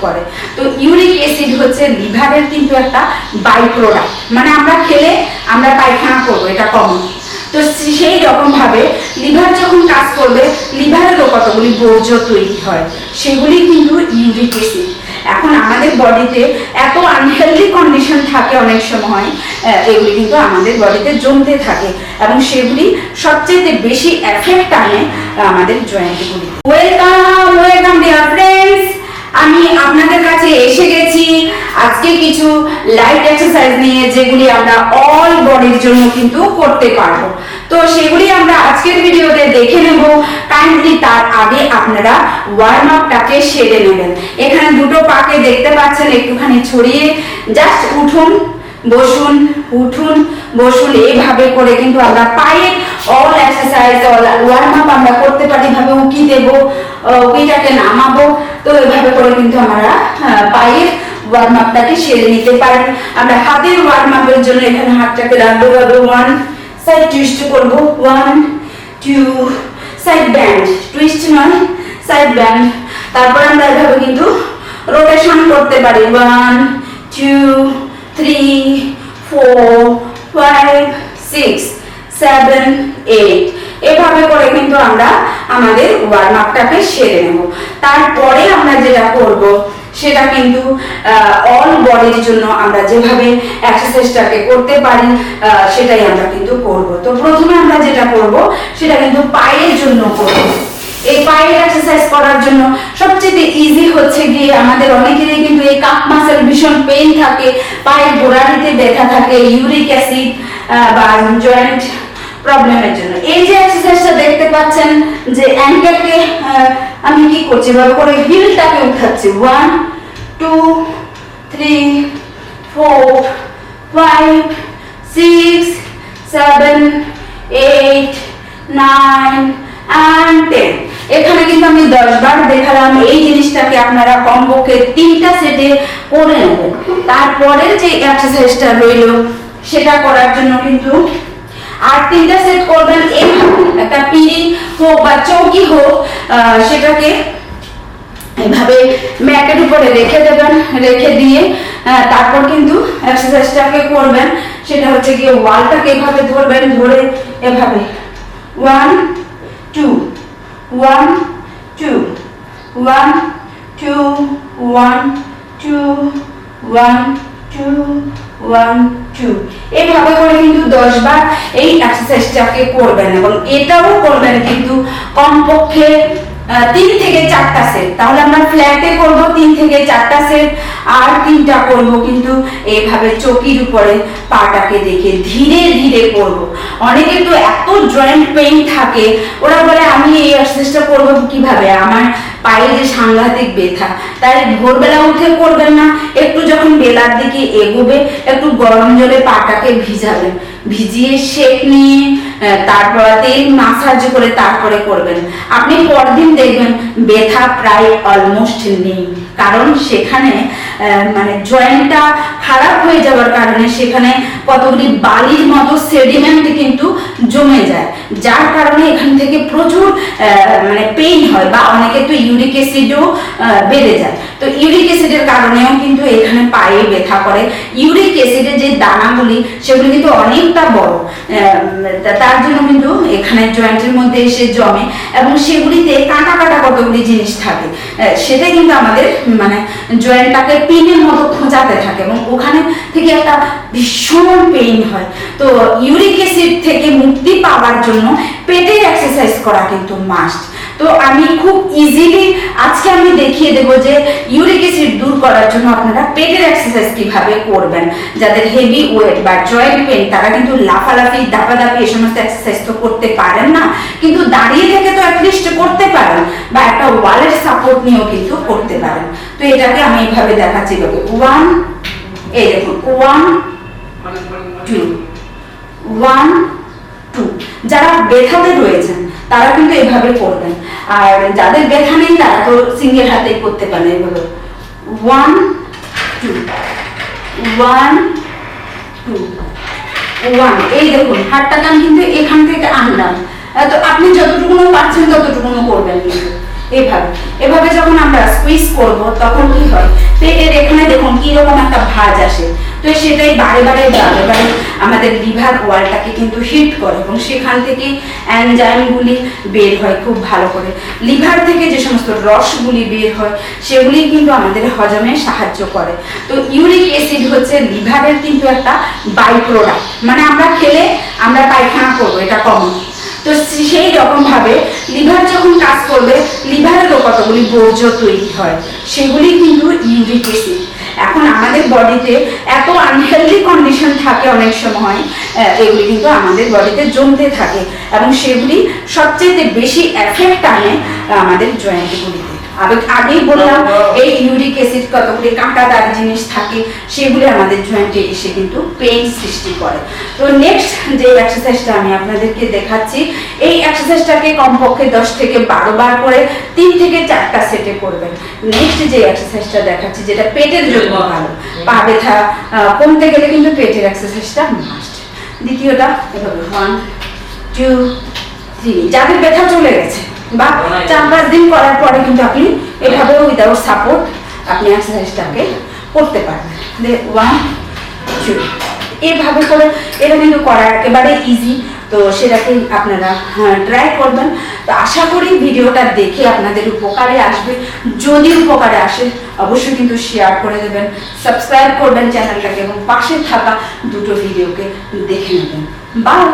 করে। তো uric acid হচ্ছে লিভারের কিন্তু একটা বাই প্রোডাক্ট, মানে আমরা খেলে আমরা পায়খানা করবো, এটা কমন। তো সেই রকম ভাবে লিভার যখন কাজ করবে, লিভারেরও কতগুলি বর্জ্য তৈরি হয়, সেগুলি কিন্তু ইউরিক অ্যাসিড। এখন আমাদের বডিতে এত আনহেলদি কন্ডিশন থাকে অনেক সময়, এগুলি কিন্তু আমাদের বডিতে জমতে থাকে এবং সেগুলি সবচেয়ে বেশি এফেক্ট আনে আমাদের জয়েন্টগুলি। ওয়েলকাম ডিয়ার ফ্রেন্ডস, আমি আপনাদের কাছে এসে গেছি আজকে কিছু লাইট এক্সারসাইজ নিয়ে, যেগুলি আমরা অল বডির জন্য কিন্তু করতে পারবো। তো সেগুলি আমরা আজকের ভিডিওতে দেখে নেব। কাইন্ডলি তার আগে আপনারা ওয়ার্ম আপটাকে সেরে নেবেন। এখানে দুটো পাকে দেখতে পাচ্ছেন একটুখানি ছড়িয়ে, জাস্ট উঠুন বসুন, উঠুন বসুন, এইভাবে করে কিন্তু আমরা পায়ের all exercise all warm up আমরা করতে পারি। ভাবে উকি দেব, উকিটাকে নামাবো, তো এইভাবে করে কিন্তু আমরা পায়ের ওয়ার্ম আপটাকে সেরে নিতে পারি। আমরা হাতের ওয়ার্ম আপের জন্য এখানে হাতটাকে রাখবো, ভাবে ওয়ান সাইড টুইস্ট করব, 1 2 সাইড ব্যান্ড, টুইস্ট নয় সাইড ব্যান্ড। তারপর আমরা এভাবে কিন্তু রোটেশন করতে পারি, 1 2 3 4 5 6 7 8। এভাবে করে কিন্তু আমরা আমাদের ওয়ার্ম আপটাকে সেরে নেব। তারপরে আমরা যেটা করব সেটা কিন্তু অল বডির জন্য আমরা যেভাবে এক্সারসাইজটাকে করতে পারি সেটাই আমরা কিন্তু করব। তো প্রথমে আমরা যেটা করব সেটা কিন্তু পায়ের জন্য করব। এই পায়ের এক্সারসাইজ করার জন্য সবচেয়ে ইজি হচ্ছে গিয়ে, আমাদের অনেকেরই কিন্তু এই কাপ মাসেল ভীষণ পেইন থাকে, পায়ের গোড়ালিতে ব্যথা থাকে, ইউরিক অ্যাসিড বা জয়েন্ট প্রবলেমের জন্য। এই যে এক্সারসাইজটা দেখতে পাচ্ছেন, যে অ্যাঙ্কেলকে আমি কি করছি, ভাবে করে হিলটাকে উঠাচ্ছি, 1 2 3 4 5 6 7 8 9 and 10। এখানে কিন্তু আমি 10 বার দেখালাম। এই জিনিসটাকে আপনারা কমপক্ষে 3টা সেটে করে নেবেন। তারপরে যে এক্সারসাইজটা রইল সেটা করার জন্য কিন্তু আর 3টা সেট করবেন। এইভাবে একটা পিড়ি হোক বা চৌকি হোক, সেটাকে এভাবে ম্যাটের উপরে রেখে দেবেন, রেখে দিয়ে তারপর কিন্তু এক্সারসাইজটাকে করবেন। সেটা হচ্ছে গিয়ে ওয়ালটাকে এভাবে ধরবেন, ধরে এভাবে 1 2 1 2 1 2 1 2 1 2 1 2। এইভাবে করে কিন্তু 10 বার এই এক্সারসাইজটাকে করবেন এবং এটাও করবেন কিন্তু কমপক্ষে 3 থেকে 4টা সেট। তাহলে আমরা ফ্ল্যাটে করব 3 থেকে 4টা সেট, আর 3টা করব কিন্তু এইভাবে চৌকির উপরে পাটাকে দেখে ধীরে ধীরে করব। অনেকের তো এত জয়েন্ট পেইন থাকে, ওরা বলে আমি এই এক্সারসাইজটা করব কিভাবে, আমার পায়ে যে সাংঘাতিক ব্যথা। তাই ভোরবেলা উঠে করবেন না, একটু যখন বেলার দিকে এগোবে একটু গরম জলে পাটাকে ভিজাবেন, ভিজিয়ে শেক নিয়ে তারপর তেল মাসাজ করে তারপরে করবেন। আপনি পরদিন দেখবেন ব্যথা প্রায় অলমোস্ট নেই, কারণ সেখানে মানে জয়েন্টটা খারাপ হয়ে যাওয়ার কারণে সেখানে কতগুলি বালির মতো সেডিমেন্ট কিন্তু জমে যায়, যার কারণে এখান থেকে প্রচুর মানে পেইন হয়, বা অনেকে তো ইউরিক অ্যাসিডও বেড়ে যায়। তো ইউরিক অ্যাসিডের কারণেও কিন্তু এখানে পায়ে ব্যথা করে। ইউরিক অ্যাসিডের যে দানাগুলি সেগুলি কিন্তু অনেকটা বড়, তার জন্য কিন্তু এখানে জয়েন্টের মধ্যে এসে জমে এবং সেগুলিতে কাটা কাটা কতগুলি জিনিস থাকে, সেটাই কিন্তু আমাদের মানে জয়েন্টটাকে পিনের মতো খোঁচাতে থাকে এবং ওখানে থেকে একটা ভীষণ পেইন হয়। তো ইউরিক অ্যাসিড থেকে মুক্তি পাওয়ার জন্য পেটের এক্সারসাইজ করা কিন্তু মাস্ট। তো আমি খুব ইজিলি আজকে আমি দেখিয়ে দেব যে ইউরিক অ্যাসিড দূর করার জন্য আপনারা পেটের এক্সারসাইজ কিভাবে করবেন। যাদের হেভি ওয়েট বা জয়েন্ট পেইন, তারা কিন্তু লাফালাফি দাপাদাপি এই সমস্ত এক্সারসাইজ তো করতে পারেন না, কিন্তু দাঁড়িয়ে থেকে তো অ্যাটলিস্ট করতে পারেন, বা একটা ওয়ালের সাপোর্ট নিয়েও কিন্তু করতে পারেন। তো এটাকে আমি এইভাবে দেখাচ্ছি, 1 এই দেখুন 1 2 1 2। যারা ব্যথাতে রয়েছেন তারা কিন্তু এভাবে করবেন, আর যাদের ব্যথা নেই তারা তো সিঙ্গেল হাতেই করতে পারেন। এভাবে 1 2 1 2 1। এই দেখুন হাতটাকে আমি কিন্তু এখান থেকে আনলাম, তো আপনি যতটুকু পাচ্ছেন ততটুকু করবেন কিন্তু এভাবে এভাবে যখন আমরা স্কুইজ করব তখন কি হয়, পেটের এখানে দেখুন কিরকম একটা ভাঁজ আসে। তো সেটাই বারে বারে আমাদের লিভার ওয়ালটাকে কিন্তু হিট করে এবং সেখান থেকে এনজাইমগুলি বের হয় খুব ভালো করে। লিভার থেকে যে সমস্ত রসগুলি বের হয় সেগুলি কিন্তু আমাদের হজমে সাহায্য করে। তো ইউরিক অ্যাসিড হচ্ছে লিভারের কিন্তু একটা বাই প্রোডাক্ট, মানে আমরা খেলে আমরা পায়খানা করবো, এটা কমন। তো সেই রকম ভাবে লিভার যখন কাজ করবে, লিভারেরও কতগুলি বর্জ্য তৈরি হয়, সেগুলি কিন্তু ইউরিক অ্যাসিড। এখন আমাদের বডিতে এত আনহেলদি কন্ডিশন থাকে অনেক সময়, এগুলি কিন্তু আমাদের বডিতে জমতে থাকে এবং সেগুলি সবচেয়ে বেশি এফেক্ট আনে আমাদের জয়েন্টগুলিতে। আগেই বললাম এই ইউরিক অ্যাসিড কতগুলি কাঁটাদার জিনিস থাকে, সেগুলি আমাদের জয়েন্টে এসে কিন্তু পেইন সৃষ্টি করে। তো নেক্সট যে এক্সারসাইজটা আমি আপনাদেরকে দেখাচ্ছি, এই এক্সারসাইজটাকে কমপক্ষে 10 থেকে 12 বার করে 3 থেকে 4টা সেটে করবেন। নেক্সট যে এক্সারসাইজটা দেখাচ্ছি যেটা পেটের জন্য ভালো, পা ব্যথা কমতে গেলে কিন্তু পেটের এক্সারসাইজটা মাস্ট। দ্বিতীয়টা এভাবে 1 2 3, যাদের ব্যথা চলে গেছে বা 4-5 দিন করার পরে কিন্তু আপনি এভাবে উইদাউট সাপোর্ট আপনি এক্সারসাইজটাকে করতে পারবেন। 1 2 এভাবে করে, এটা কিন্তু করা একেবারে ইজি। তো সেটাকে আপনারা ট্রাই করবেন। তো আশা করি ভিডিওটা দেখে আপনাদের উপকারে আসবে। যদি উপকারে আসে অবশ্যই কিন্তু শেয়ার করে দেবেন, সাবস্ক্রাইব করবেন চ্যানেলটাকে এবং পাশে থাকা দুটো ভিডিওকে দেখে নেবেন। বাই।